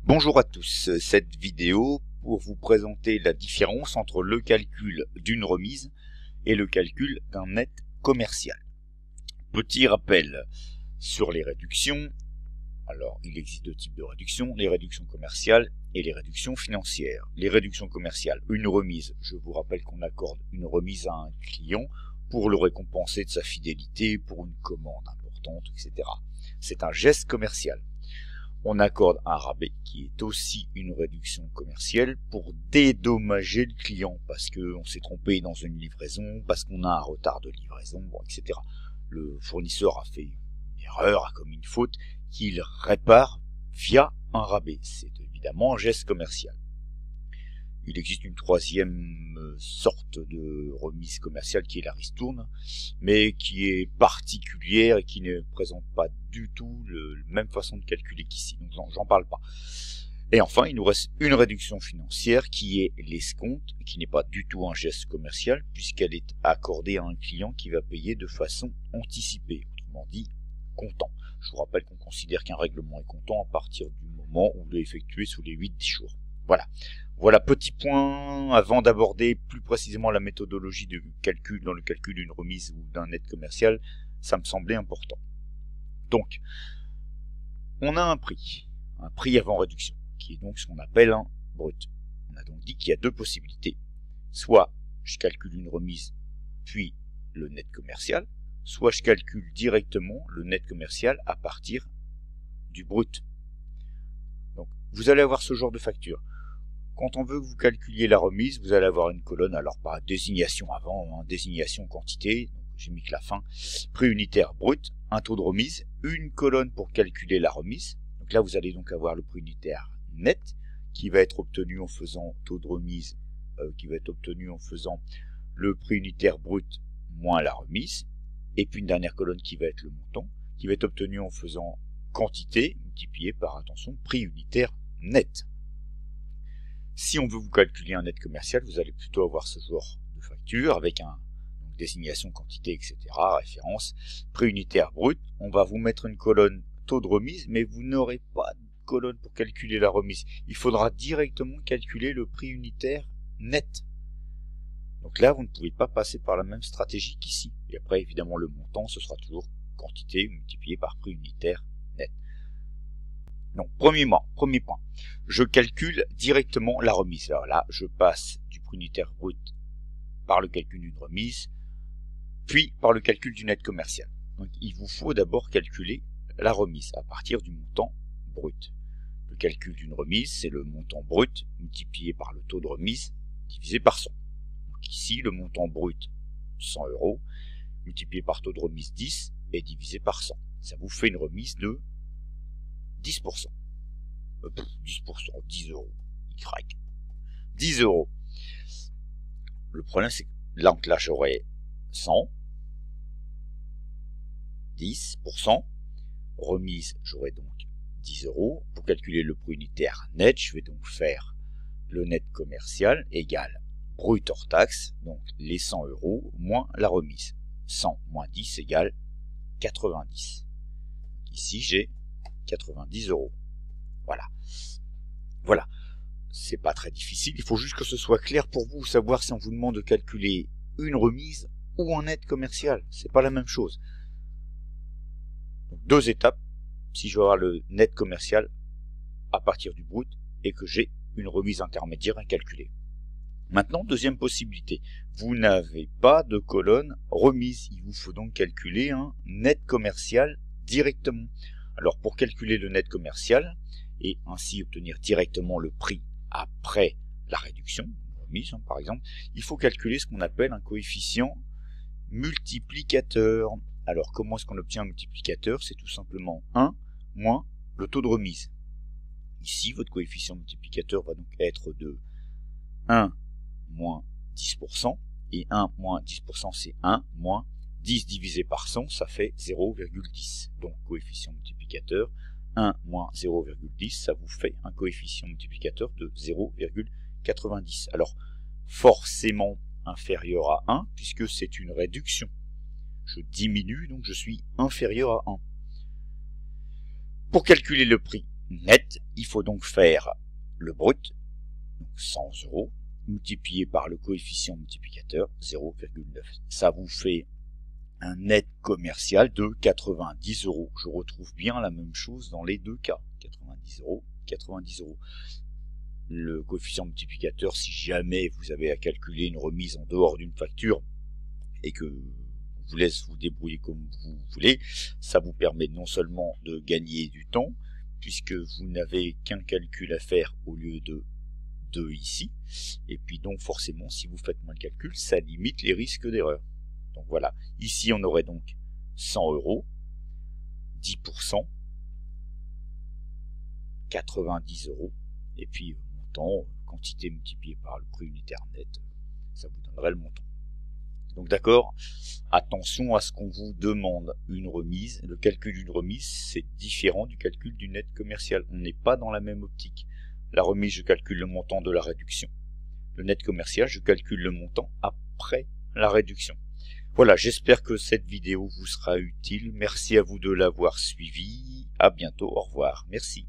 Bonjour à tous, cette vidéo pour vous présenter la différence entre le calcul d'une remise et le calcul d'un net commercial. Petit rappel sur les réductions. Alors, il existe deux types de réductions, les réductions commerciales et les réductions financières. Les réductions commerciales, une remise, je vous rappelle qu'on accorde une remise à un client pour le récompenser de sa fidélité, pour une commande importante, etc. C'est un geste commercial. On accorde un rabais qui est aussi une réduction commerciale pour dédommager le client parce qu'on s'est trompé dans une livraison, parce qu'on a un retard de livraison, bon, etc. Le fournisseur a fait une erreur, a commis une faute, qu'il répare via un rabais. C'est évidemment un geste commercial. Il existe une troisième sorte de remise commerciale qui est la ristourne, mais qui est particulière et qui ne présente pas du tout la même façon de calculer qu'ici, donc j'en parle pas. Et enfin, il nous reste une réduction financière qui est l'escompte, qui n'est pas du tout un geste commercial, puisqu'elle est accordée à un client qui va payer de façon anticipée, autrement dit, comptant. Je vous rappelle qu'on considère qu'un règlement est comptant à partir du moment où il est effectué sous les 8-10 jours. Voilà, petit point avant d'aborder plus précisément la méthodologie de calcul dans le calcul d'une remise ou d'un net commercial, ça me semblait important. Donc, on a un prix avant réduction, qui est donc ce qu'on appelle un brut. On a donc dit qu'il y a deux possibilités. Soit je calcule une remise, puis le net commercial, soit je calcule directement le net commercial à partir du brut. Donc, vous allez avoir ce genre de facture. Quand on veut que vous calculiez la remise, vous allez avoir une colonne, alors par désignation avant, désignation quantité, j'ai mis que la fin, prix unitaire brut, un taux de remise, une colonne pour calculer la remise. Donc là, vous allez donc avoir le prix unitaire net, qui va être obtenu en faisant taux de remise, qui va être obtenu en faisant le prix unitaire brut moins la remise, et puis une dernière colonne qui va être le montant, qui va être obtenu en faisant quantité multiplié par, attention, prix unitaire net. Si on veut vous calculer un net commercial, vous allez plutôt avoir ce genre de facture avec un désignation, quantité, etc., référence, prix unitaire brut. On va vous mettre une colonne taux de remise, mais vous n'aurez pas de colonne pour calculer la remise. Il faudra directement calculer le prix unitaire net. Donc là, vous ne pouvez pas passer par la même stratégie qu'ici. Et après, évidemment, le montant, ce sera toujours quantité multiplié par prix unitaire net. Donc, premier point, je calcule directement la remise. Alors là, je passe du prix unitaire brut par le calcul d'une remise, puis par le calcul du net commercial. Donc, il vous faut d'abord calculer la remise à partir du montant brut. Le calcul d'une remise, c'est le montant brut multiplié par le taux de remise divisé par 100. Donc ici, le montant brut, 100 €, multiplié par taux de remise 10 et divisé par 100. Ça vous fait une remise de 10%. 10%, 10 €. Y. 10 €. Le problème, c'est que là j'aurai 100. 10%. Remise, j'aurai donc 10 €. Pour calculer le prix unitaire net, je vais donc faire le net commercial égale brut hors taxe, donc les 100 € moins la remise. 100 moins 10 égale 90. Donc ici, j'ai 90 €. Voilà. C'est pas très difficile, il faut juste que ce soit clair pour vous, savoir si on vous demande de calculer une remise ou un net commercial. C'est pas la même chose. Donc, deux étapes, si je veux avoir le net commercial à partir du brut et que j'ai une remise intermédiaire à calculer. Maintenant, deuxième possibilité, vous n'avez pas de colonne remise, il vous faut donc calculer un net commercial directement. Alors pour calculer le net commercial et ainsi obtenir directement le prix après la réduction, remise par exemple, il faut calculer ce qu'on appelle un coefficient multiplicateur. Alors comment est-ce qu'on obtient un multiplicateur? C'est tout simplement 1 moins le taux de remise. Ici, votre coefficient multiplicateur va donc être de 1 moins 10%, et 1 moins 10% c'est 1 moins 10 divisé par 100, ça fait 0,10. Donc coefficient multiplicateur 1 moins 0,10, ça vous fait un coefficient multiplicateur de 0,90. Alors forcément inférieur à 1, puisque c'est une réduction. Je diminue, donc je suis inférieur à 1. Pour calculer le prix, net. Il faut donc faire le brut, donc 100 euros, multiplié par le coefficient multiplicateur 0,9. Ça vous fait un net commercial de 90 euros. Je retrouve bien la même chose dans les deux cas. 90 euros, 90 euros. Le coefficient multiplicateur, si jamais vous avez à calculer une remise en dehors d'une facture et que vous laisse vous débrouiller comme vous voulez, ça vous permet non seulement de gagner du temps, puisque vous n'avez qu'un calcul à faire au lieu de deux ici, et puis donc forcément si vous faites moins de calcul, ça limite les risques d'erreur. Donc voilà, ici on aurait donc 100 euros, 10%, 90 euros, et puis montant, quantité multipliée par le prix unitaire net, ça vous donnerait le montant. Donc d'accord, attention à ce qu'on vous demande. Une remise, le calcul d'une remise, c'est différent du calcul du net commercial. On n'est pas dans la même optique. La remise, je calcule le montant de la réduction. Le net commercial, je calcule le montant après la réduction. Voilà, j'espère que cette vidéo vous sera utile. Merci à vous de l'avoir suivi. À bientôt, au revoir. Merci.